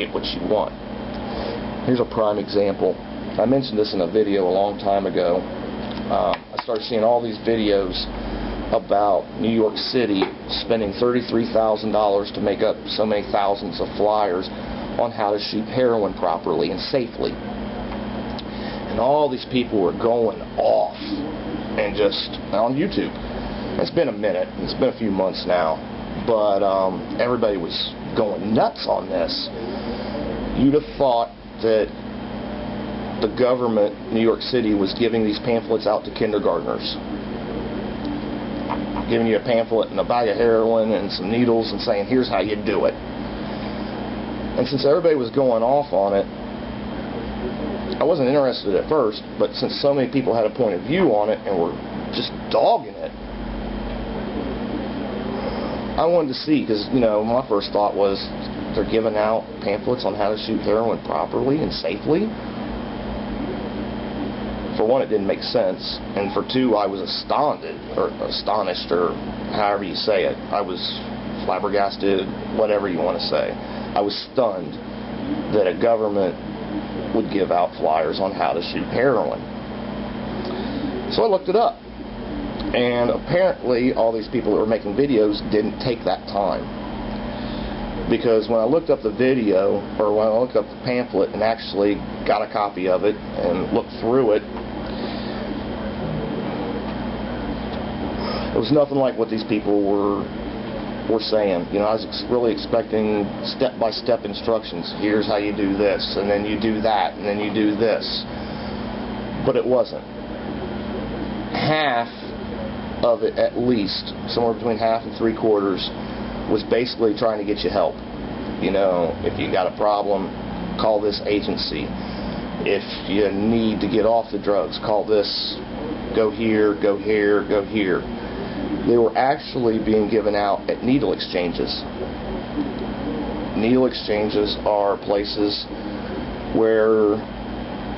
get what you want. Here's a prime example. I mentioned this in a video a long time ago. I started seeing all these videos about New York City spending $33,000 to make up so many thousands of flyers on how to shoot heroin properly and safely. And all these people were going off, and just on YouTube. It's been a minute. It's been a few months now. But everybody was going nuts on this. You'd have thought that the government, New York City, was giving these pamphlets out to kindergartners. Giving you a pamphlet and a bag of heroin and some needles and saying, here's how you do it. And since everybody was going off on it, I wasn't interested at first, but since so many people had a point of view on it and were just dogging it, I wanted to see, because, you know, my first thought was, they're giving out pamphlets on how to shoot heroin properly and safely. For one, it didn't make sense, and for two, I was astonished, or however you say it. I was flabbergasted, whatever you want to say. I was stunned that a government would give out flyers on how to shoot heroin. So I looked it up, and apparently all these people that were making videos didn't take that time, because when I looked up the video, or when I looked up the pamphlet and actually got a copy of it and looked through it, it was nothing like what these people were saying. You know, I was really expecting step-by-step instructions. Here's how you do this, and then you do that, and then you do this. But it wasn't. Half of it, at least, somewhere between half and three-quarters, was basically trying to get you help. You know, if you got a problem, call this agency. If you need to get off the drugs, call this. Go here, go here, go here. They were actually being given out at needle exchanges. Needle exchanges are places where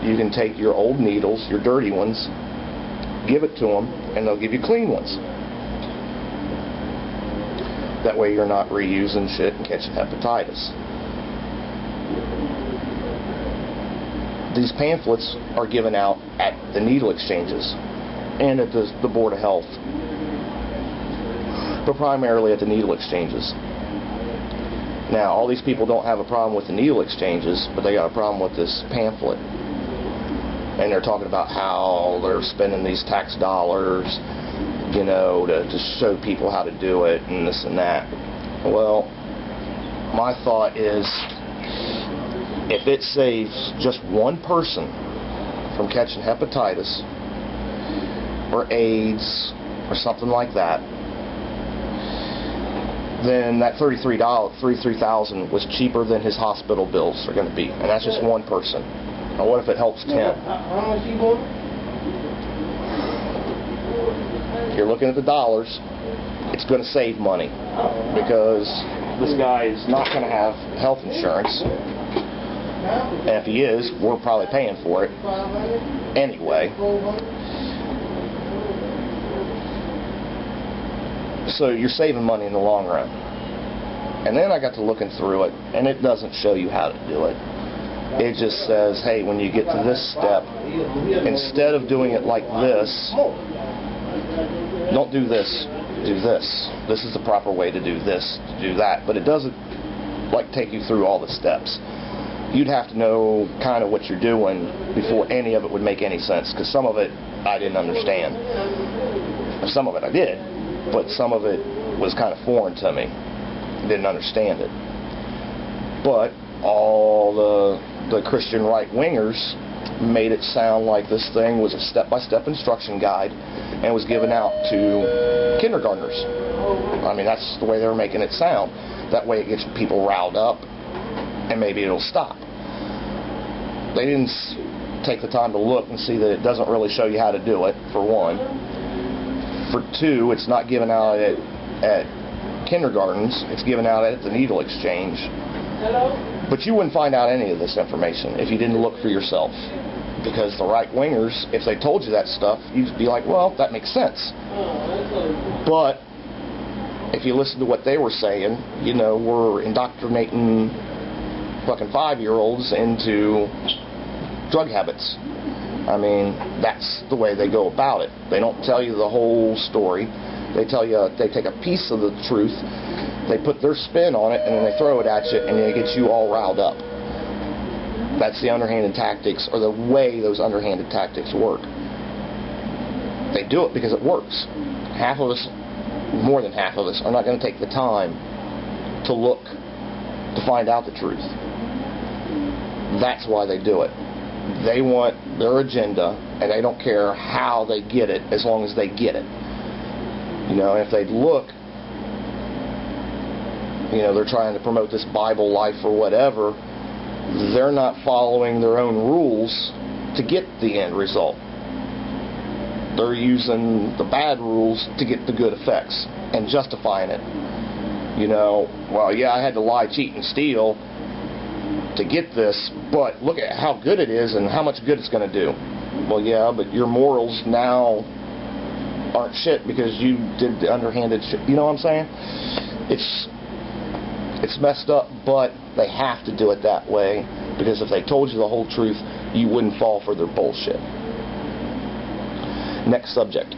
you can take your old needles, your dirty ones, give it to them, and they'll give you clean ones. That way you're not reusing shit and catching hepatitis. These pamphlets are given out at the needle exchanges and at the Board of Health, but primarily at the needle exchanges. Now, all these people don't have a problem with the needle exchanges, but they got a problem with this pamphlet. And they're talking about how they're spending these tax dollars, you know, to show people how to do it and this and that. Well, my thought is, if it saves just one person from catching hepatitis or AIDS or something like that, then that $33,000 was cheaper than his hospital bills are going to be, and that's just one person. Now, what if it helps 10? You're looking at the dollars. It's going to save money, because this guy is not going to have health insurance, and if he is, we're probably paying for it anyway. So you're saving money in the long run. And then I got to looking through it, and it doesn't show you how to do it. It just says, hey, when you get to this step, instead of doing it like this, don't do this, do this. This is the proper way to do this, to do that. But it doesn't like take you through all the steps. You'd have to know kind of what you're doing before any of it would make any sense, because some of it I didn't understand. Some of it I did, but some of it was kind of foreign to me. Didn't understand it. But all the Christian right-wingers made it sound like this thing was a step-by-step instruction guide and was given out to kindergartners. I mean, that's the way they were making it sound. That way it gets people riled up, and maybe it'll stop. They didn't take the time to look and see that it doesn't really show you how to do it, for one. For two, it's not given out at kindergartens. It's given out at the needle exchange. But you wouldn't find out any of this information if you didn't look for yourself. Because the right-wingers, if they told you that stuff, you'd be like, well, that makes sense. But if you listen to what they were saying, you know, we're indoctrinating fucking 5-year-olds into drug habits. I mean, that's the way they go about it. They don't tell you the whole story. They tell you, they take a piece of the truth, they put their spin on it, and then they throw it at you, and it gets you all riled up. That's the underhanded tactics, or the way those underhanded tactics work. They do it because it works. Half of us, more than half of us, are not going to take the time to look to find out the truth. That's why they do it. They want their agenda, and they don't care how they get it, as long as they get it. You know, if they look, you know, they're trying to promote this Bible life or whatever, they're not following their own rules to get the end result. They're using the bad rules to get the good effects and justifying it. You know, well, yeah, I had to lie, cheat, and steal to get this, but look at how good it is and how much good it's going to do. Well, yeah, but your morals now aren't shit because you did the underhanded shit. You know what I'm saying? It's messed up, but they have to do it that way, because if they told you the whole truth, you wouldn't fall for their bullshit. Next subject.